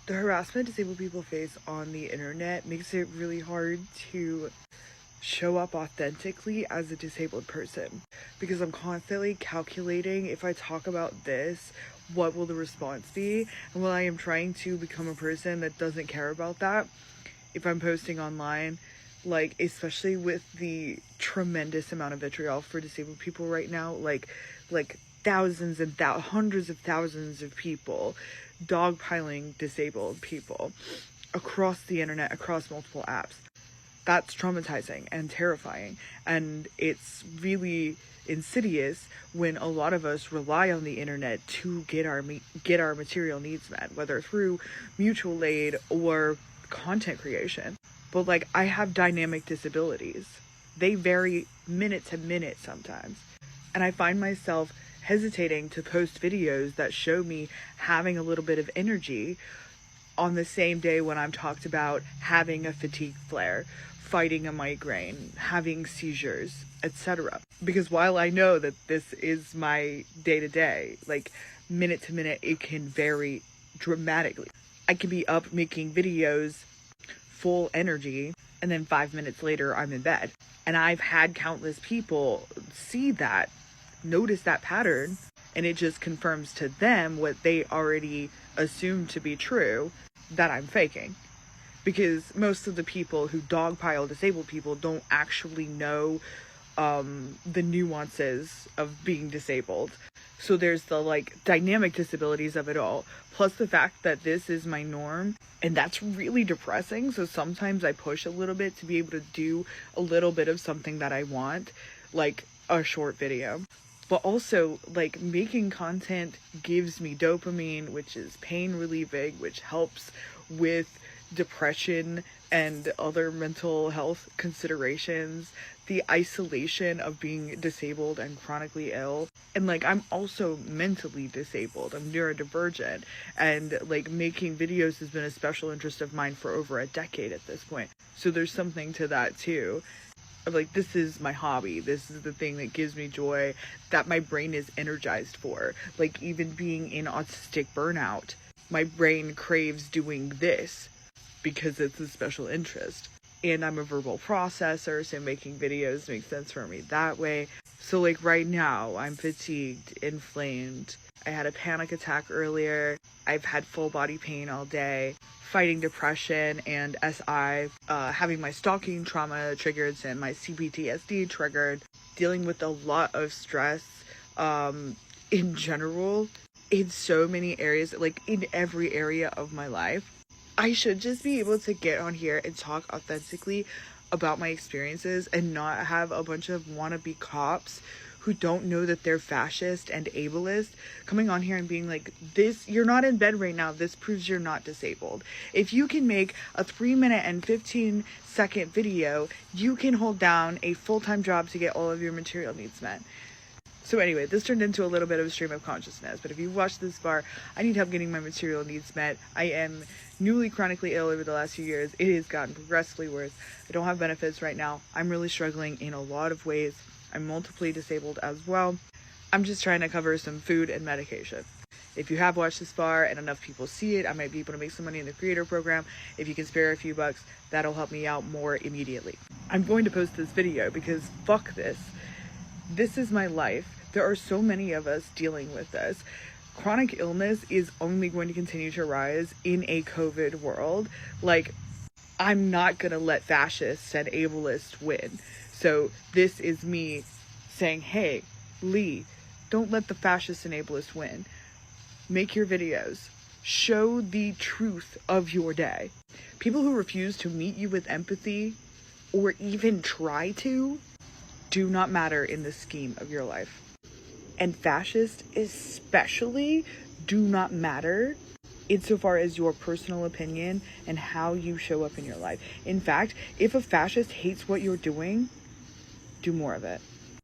The harassment disabled people face on the internet makes it really hard to show up authentically as a disabled person because I'm constantly calculating, if I talk about this, what will the response be? And while I am trying to become a person that doesn't care about that, if I'm posting online, like especially with the tremendous amount of vitriol for disabled people right now, like thousands and hundreds of thousands of people dogpiling disabled people across the internet, across multiple apps. That's traumatizing and terrifying, and it's really insidious when a lot of us rely on the internet to get our material needs met, whether through mutual aid or content creation. But like, I have dynamic disabilities. They vary minute to minute sometimes, and I find myself hesitating to post videos that show me having a little bit of energy on the same day when I'm talked about having a fatigue flare, fighting a migraine, having seizures, etc. Because while I know that this is my day to day, like minute to minute, it can vary dramatically. I can be up making videos full energy, and then 5 minutes later, I'm in bed. And I've had countless people see that, notice that pattern, and it just confirms to them what they already assumed to be true, that I'm faking. Because most of the people who dogpile disabled people don't actually know the nuances of being disabled. So there's the like dynamic disabilities of it all, plus the fact that this is my norm, and that's really depressing. So sometimes I push a little bit to be able to do a little bit of something that I want, like a short video. But also, like, making content gives me dopamine, which is pain relieving, which helps with depression and other mental health considerations, the isolation of being disabled and chronically ill. And like, I'm also mentally disabled, I'm neurodivergent, and like making videos has been a special interest of mine for over a decade at this point. So there's something to that too. Like, this is my hobby, this is the thing that gives me joy, that my brain is energized for. Like, even being in autistic burnout, my brain craves doing this because it's a special interest. And I'm a verbal processor, so making videos makes sense for me that way. So like right now, I'm fatigued, inflamed. I had a panic attack earlier. I've had full body pain all day, fighting depression and SI, having my stalking trauma triggered and my CPTSD triggered, dealing with a lot of stress in general, in so many areas, like in every area of my life. I should just be able to get on here and talk authentically about my experiences and not have a bunch of wannabe cops who don't know that they're fascist and ableist coming on here and being like, this, you're not in bed right now, this proves you're not disabled. If you can make a 3-minute and 15-second video, you can hold down a full-time job to get all of your material needs met. So anyway, this turned into a little bit of a stream of consciousness, but if you've watched this far, I need help getting my material needs met. I am newly chronically ill over the last few years. It has gotten progressively worse. I don't have benefits right now. I'm really struggling in a lot of ways. I'm multiply disabled as well. I'm just trying to cover some food and medication. If you have watched this far and enough people see it, I might be able to make some money in the creator program. If you can spare a few bucks, that'll help me out more immediately. I'm going to post this video because fuck this. This is my life. There are so many of us dealing with this. Chronic illness is only going to continue to rise in a COVID world. Like, I'm not gonna let fascists and ableists win. So this is me saying, hey, Lee, don't let the fascists and ableists win. Make your videos. Show the truth of your day. People who refuse to meet you with empathy or even try to do not matter in the scheme of your life. And fascists especially do not matter insofar as your personal opinion and how you show up in your life. In fact, if a fascist hates what you're doing, do more of it.